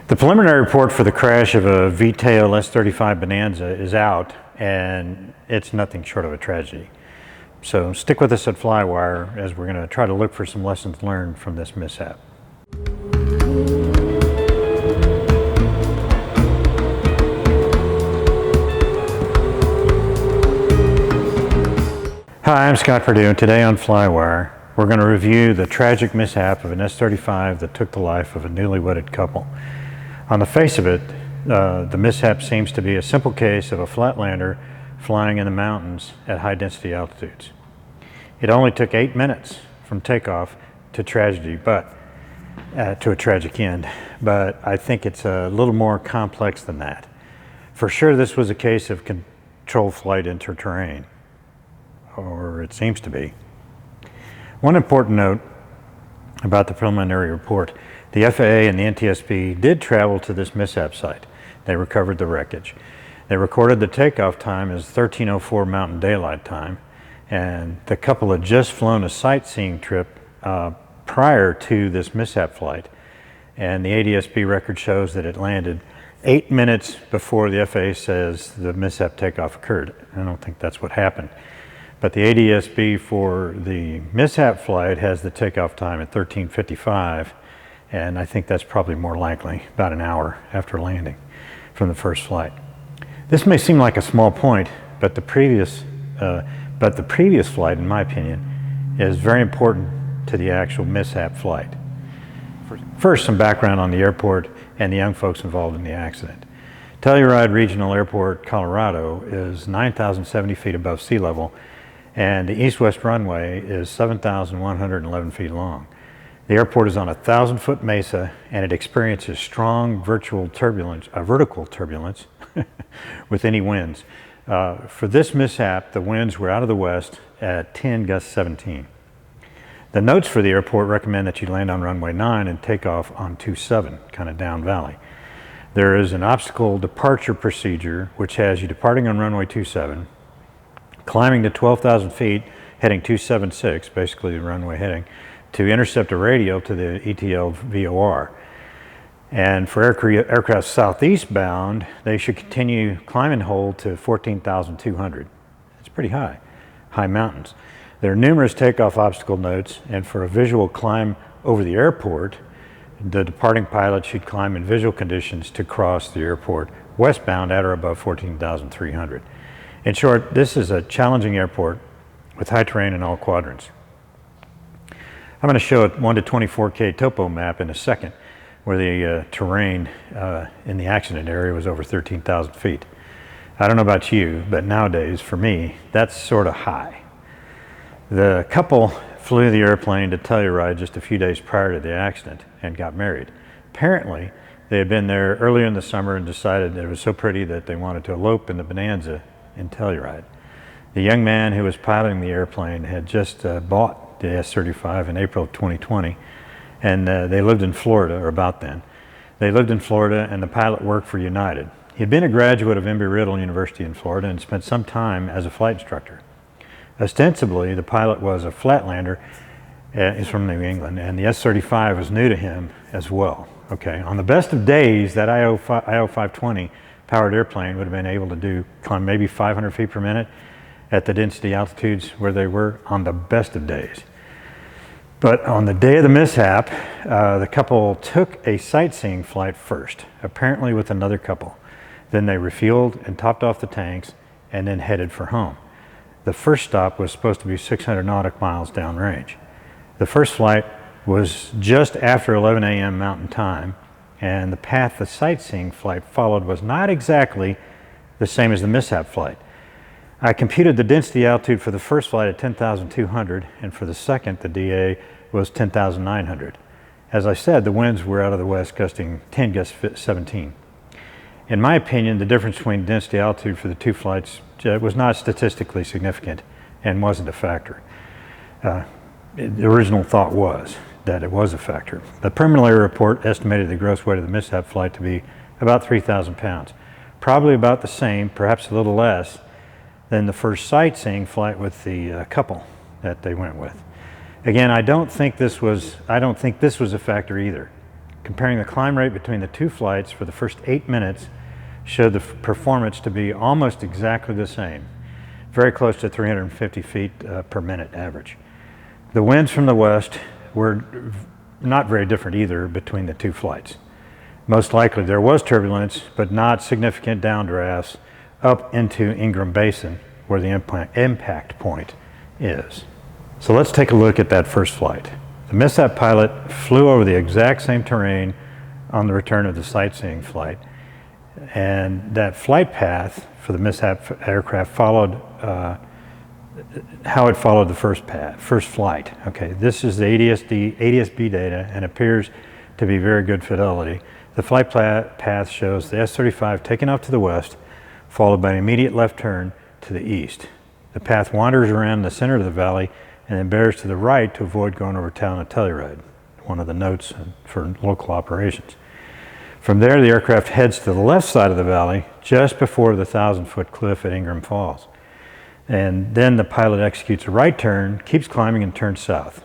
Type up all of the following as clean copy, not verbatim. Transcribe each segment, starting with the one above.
The preliminary report for the crash of a V-tail S35 Bonanza is out, and it's nothing short of a tragedy. So stick with us at FlyWire as we're going to try to look for some lessons learned from this mishap. Hi, I'm Scott Perdue, and today on FlyWire, we're going to review the tragic mishap of an S35 that took the life of a newly wedded couple. On the face of it, the mishap seems to be a simple case of a flatlander flying in the mountains at high density altitudes. It only took 8 minutes from takeoff to tragedy, to a tragic end, but I think it's a little more complex than that. For sure, this was a case of controlled flight into terrain, or it seems to be. One important note about the preliminary report: the FAA and the NTSB did travel to this mishap site. They recovered the wreckage. They recorded the takeoff time as 13:04 Mountain Daylight Time, and the couple had just flown a sightseeing trip prior to this mishap flight, and the ADSB record shows that it landed 8 minutes before the FAA says the mishap takeoff occurred. I don't think that's what happened. But the ADSB for the mishap flight has the takeoff time at 13:55, and I think that's probably more likely about an hour after landing from the first flight. This may seem like a small point, but the previous flight, in my opinion, is very important to the actual mishap flight. First, some background on the airport and the young folks involved in the accident. Telluride Regional Airport, Colorado is 9,070 feet above sea level, and the east-west runway is 7,111 feet long. The airport is on a 1,000-foot mesa, and it experiences strong vertical turbulence with any winds. For this mishap, the winds were out of the west at 10 gust 17. The notes for the airport recommend that you land on runway 9 and take off on 27, kind of down valley. There is an obstacle departure procedure which has you departing on runway 27, climbing to 12,000 feet, heading 276, basically the runway heading, to intercept a radio to the ETL VOR. And for aircraft southeast bound, they should continue climb and hold to 14,200. It's pretty high mountains. There are numerous takeoff obstacle notes, and for a visual climb over the airport, the departing pilot should climb in visual conditions to cross the airport westbound at or above 14,300. In short, this is a challenging airport with high terrain in all quadrants. I'm going to show a 1 to 24K topo map in a second, where the terrain in the accident area was over 13,000 feet. I don't know about you, but nowadays, for me, that's sort of high. The couple flew the airplane to Telluride just a few days prior to the accident and got married. Apparently, they had been there earlier in the summer and decided that it was so pretty that they wanted to elope in the Bonanza in Telluride. The young man who was piloting the airplane had just bought the S35 in April of 2020, and they lived in Florida, or about then. They lived in Florida, and the pilot worked for United. He had been a graduate of Embry-Riddle University in Florida and spent some time as a flight instructor. Ostensibly, the pilot was a flatlander. He's from New England, and the S35 was new to him as well. Okay, on the best of days, that IO 520 powered airplane would have been able to climb maybe 500 feet per minute at the density altitudes where they were on the best of days. But on the day of the mishap, the couple took a sightseeing flight first, apparently with another couple. Then they refueled and topped off the tanks and then headed for home. The first stop was supposed to be 600 nautical miles downrange. The first flight was just after 11 a.m. Mountain Time, and the path the sightseeing flight followed was not exactly the same as the mishap flight. I computed the density altitude for the first flight at 10,200, and for the second, the DA was 10,900. As I said, the winds were out of the west, gusting 10 gust 17. In my opinion, the difference between density altitude for the two flights was not statistically significant and wasn't a factor. The original thought was that it was a factor. The preliminary report estimated the gross weight of the mishap flight to be about 3,000 pounds, probably about the same, perhaps a little less, than the first sightseeing flight with the couple that they went with. Again, I don't think this was a factor either. Comparing the climb rate between the two flights for the first 8 minutes showed the performance to be almost exactly the same, very close to 350 feet per minute average. The winds from the west were not very different either between the two flights. Most likely there was turbulence, but not significant downdrafts up into Ingram Basin, where the impact point is. So let's take a look at that first flight. The mishap pilot flew over the exact same terrain on the return of the sightseeing flight, and that flight path for the mishap aircraft followed how it followed the first flight. Okay, this is the ADS-B data and appears to be very good fidelity. The flight path shows the S-35 taking off to the west, followed by an immediate left turn to the east. The path wanders around the center of the valley and then bears to the right to avoid going over town of Telluride, one of the notes for local operations. From there, the aircraft heads to the left side of the valley, just before the 1,000-foot cliff at Ingram Falls. And then the pilot executes a right turn, keeps climbing, and turns south.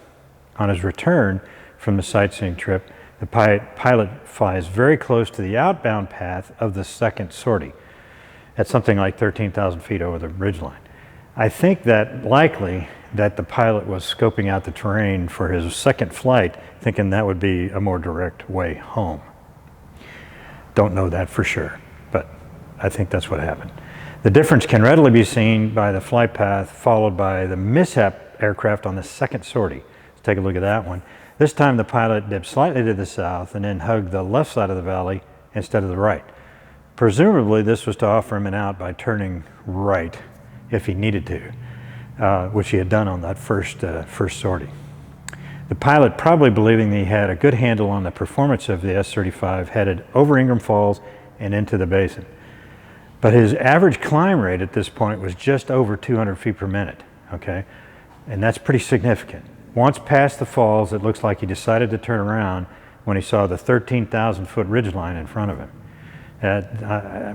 On his return from the sightseeing trip, the pilot flies very close to the outbound path of the second sortie, at something like 13,000 feet over the ridgeline. I think that likely that the pilot was scoping out the terrain for his second flight, thinking that would be a more direct way home. Don't know that for sure, but I think that's what happened. The difference can readily be seen by the flight path followed by the mishap aircraft on the second sortie. Let's take a look at that one. This time the pilot dipped slightly to the south and then hugged the left side of the valley instead of the right. Presumably this was to offer him an out by turning right if he needed to, which he had done on that first sortie. The pilot, probably believing that he had a good handle on the performance of the S-35, headed over Ingram Falls and into the basin. But his average climb rate at this point was just over 200 feet per minute, okay? And that's pretty significant. Once past the falls, it looks like he decided to turn around when he saw the 13,000-foot ridgeline in front of him.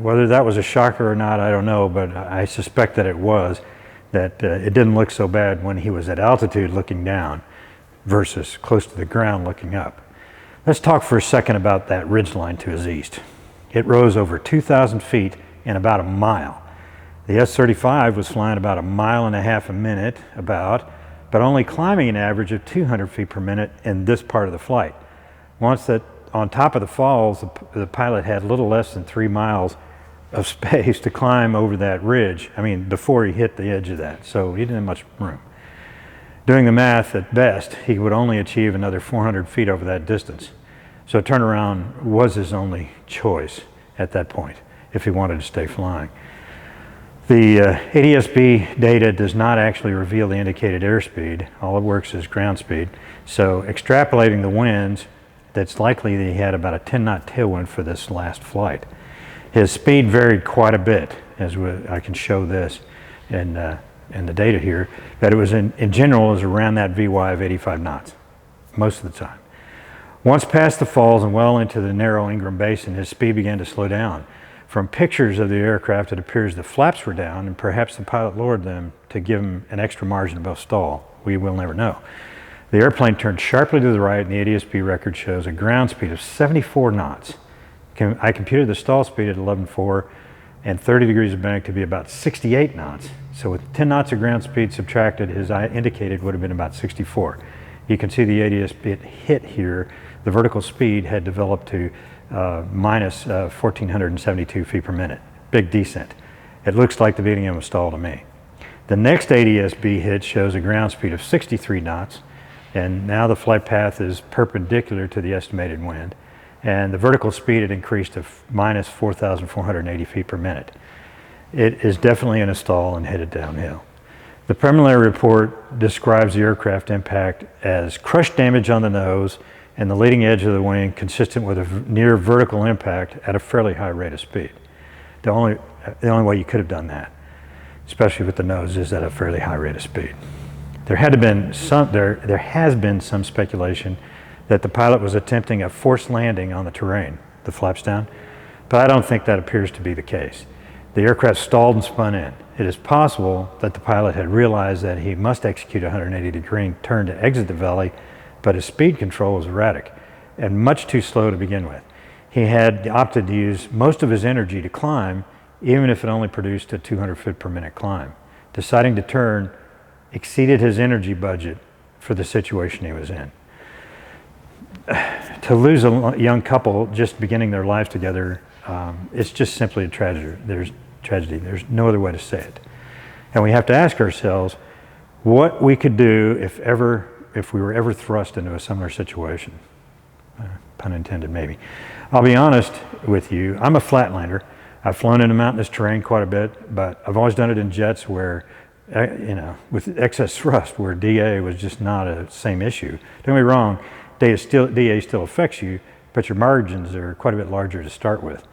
Whether that was a shocker or not, I don't know, but I suspect that it was, that it didn't look so bad when he was at altitude looking down versus close to the ground looking up. Let's talk for a second about that ridgeline to his east. It rose over 2,000 feet in about a mile. The S-35 was flying about 1.5 miles a minute, but only climbing an average of 200 feet per minute in this part of the flight. Once that on top of the falls, the pilot had little less than 3 miles of space to climb over that ridge. I mean, before he hit the edge of that, so he didn't have much room. Doing the math, at best, he would only achieve another 400 feet over that distance. So a turnaround was his only choice at that point, if he wanted to stay flying. The ADS-B data does not actually reveal the indicated airspeed. All it works is ground speed. So extrapolating the winds, that's likely that he had about a 10-knot tailwind for this last flight. His speed varied quite a bit, as I can show this in the data here, that it was in general is around that VY of 85 knots most of the time. Once past the falls and well into the narrow Ingram Basin, his speed began to slow down. From pictures of the aircraft, it appears the flaps were down and perhaps the pilot lowered them to give him an extra margin above stall. We will never know. The airplane turned sharply to the right, and the ADS-B record shows a ground speed of 74 knots. I computed the stall speed at 11.4 and 30 degrees of bank to be about 68 knots. So with 10 knots of ground speed subtracted, his indicated would have been about 64. You can see the ADS-B hit here. The vertical speed had developed to minus 1,472 feet per minute. Big descent. It looks like the beginning of a stall to me. The next ADS-B hit shows a ground speed of 63 knots, and now the flight path is perpendicular to the estimated wind, and the vertical speed had increased to minus 4,480 feet per minute. It is definitely in a stall and headed downhill. The preliminary report describes the aircraft impact as crush damage on the nose and the leading edge of the wing consistent with a near vertical impact at a fairly high rate of speed. The only way you could have done that, especially with the nose, is at a fairly high rate of speed. There has been some speculation that the pilot was attempting a forced landing on the terrain, the flaps down, but I don't think that appears to be the case. The aircraft stalled and spun in. It is possible that the pilot had realized that he must execute a 180-degree turn to exit the valley, but his speed control was erratic. and much too slow to begin with. He had opted to use most of his energy to climb, even if it only produced a 200 foot per minute climb. Deciding to turn exceeded his energy budget for the situation he was in. To lose a young couple just beginning their lives together, it's just simply a tragedy. There's no other way to say it. And we have to ask ourselves what we could do if we were ever thrust into a similar situation. Pun intended, maybe. I'll be honest with you, I'm a flatlander. I've flown into mountainous terrain quite a bit, but I've always done it in jets where, with excess thrust, where DA was just not a same issue. Don't get me wrong, DA still affects you, but your margins are quite a bit larger to start with.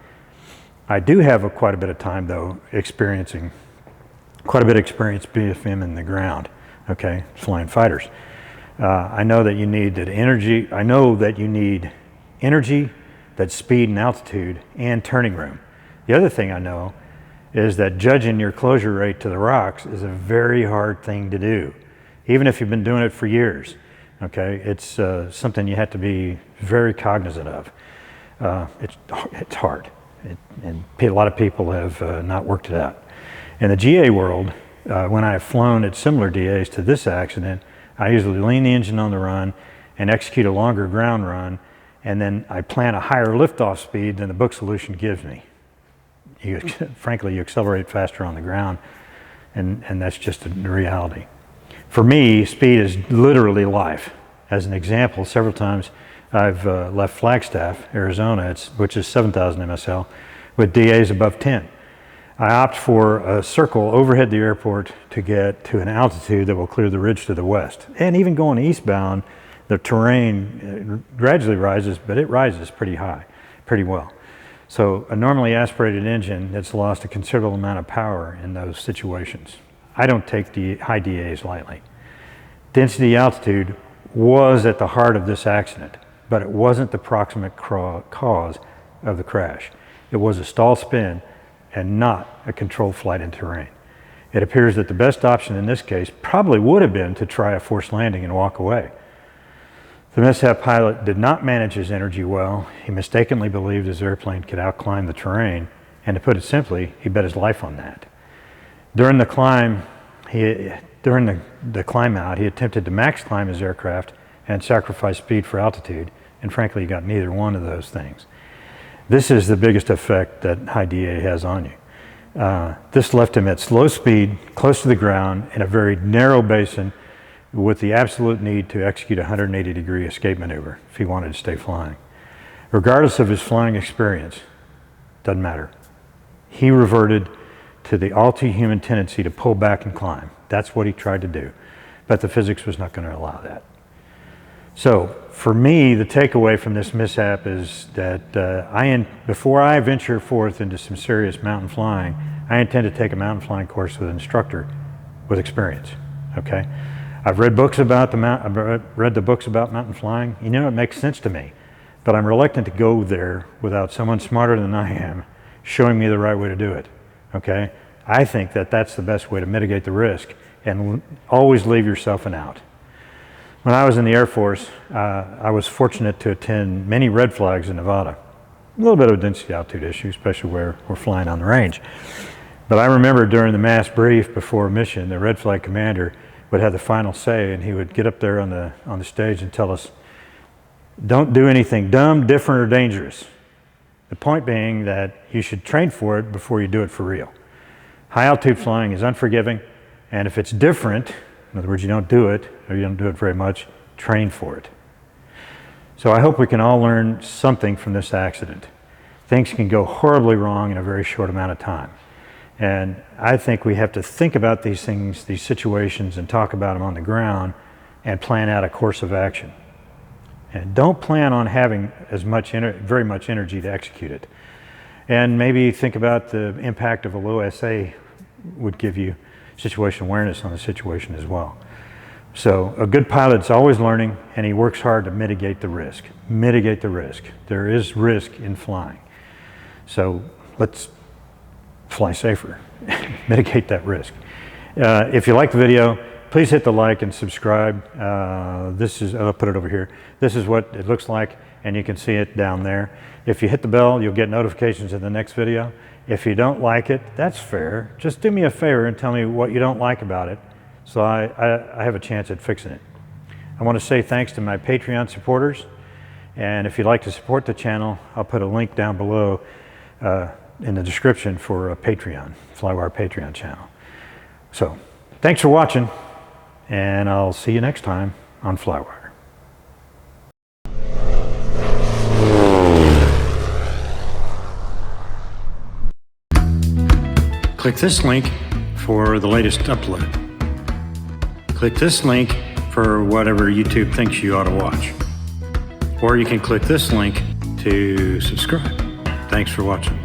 I do have quite a bit of time, though, quite a bit of experience BFM in the ground, okay, flying fighters. I know that you need that energy. I know that you need energy, that speed and altitude, and turning room. The other thing I know is that judging your closure rate to the rocks is a very hard thing to do, even if you've been doing it for years. Okay, it's something you have to be very cognizant of. It's hard, and a lot of people have not worked it out. In the GA world, when I have flown at similar DAs to this accident, I usually lean the engine on the run and execute a longer ground run, and then I plan a higher liftoff speed than the book solution gives me. Frankly, you accelerate faster on the ground, and that's just a reality. For me, speed is literally life. As an example, several times I've left Flagstaff, Arizona, which is 7,000 MSL, with DAs above 10. I opt for a circle overhead the airport to get to an altitude that will clear the ridge to the west. And even going eastbound, the terrain gradually rises, but it rises pretty high, pretty well. So a normally aspirated engine that's lost a considerable amount of power in those situations. I don't take the high DAs lightly. Density altitude was at the heart of this accident, but it wasn't the proximate cause of the crash. It was a stall spin and not a controlled flight in terrain. It appears that the best option in this case probably would have been to try a forced landing and walk away. The mishap pilot did not manage his energy well. He mistakenly believed his airplane could outclimb the terrain, and to put it simply, he bet his life on that. During the climb out, he attempted to max climb his aircraft and sacrifice speed for altitude, and frankly, he got neither one of those things. This is the biggest effect that high DA has on you. This left him at slow speed, close to the ground, in a very narrow basin, with the absolute need to execute a 180-degree escape maneuver if he wanted to stay flying. Regardless of his flying experience, doesn't matter. He reverted to the all-too-human tendency to pull back and climb. That's what he tried to do, but the physics was not going to allow that. So for me, the takeaway from this mishap is that before I venture forth into some serious mountain flying, I intend to take a mountain flying course with an instructor with experience, okay? I've read books about read the books about mountain flying. You know, it makes sense to me, but I'm reluctant to go there without someone smarter than I am showing me the right way to do it, okay? I think that that's the best way to mitigate the risk, and always leave yourself an out. When I was in the Air Force, I was fortunate to attend many red flags in Nevada. A little bit of a density altitude issue, especially where we're flying on the range. But I remember during the mass brief before a mission, the red flag commander would have the final say, and he would get up there on the stage and tell us, don't do anything dumb, different, or dangerous. The point being that you should train for it before you do it for real. High altitude flying is unforgiving, and if it's different, in other words, you don't do it, or you don't do it very much, train for it. So I hope we can all learn something from this accident. Things can go horribly wrong in a very short amount of time. And I think we have to think about these things, these situations, and talk about them on the ground and plan out a course of action. And don't plan on having very much energy to execute it. And maybe think about the impact of a low SA would give you situational awareness on the situation as well. So a good pilot's always learning, and he works hard to mitigate the risk. Mitigate the risk. There is risk in flying. So let's fly safer, mitigate that risk. If you like the video, please hit the like and subscribe. I'll put it over here. This is what it looks like, and you can see it down there. If you hit the bell, you'll get notifications of the next video. If you don't like it, that's fair. Just do me a favor and tell me what you don't like about it, so I have a chance at fixing it. I want to say thanks to my Patreon supporters, and if you'd like to support the channel, I'll put a link down below in the description for a Patreon, FlyWire Patreon channel. So, thanks for watching, and I'll see you next time on FlyWire. Click this link for the latest upload. Click this link for whatever YouTube thinks you ought to watch. Or you can click this link to subscribe. Thanks for watching.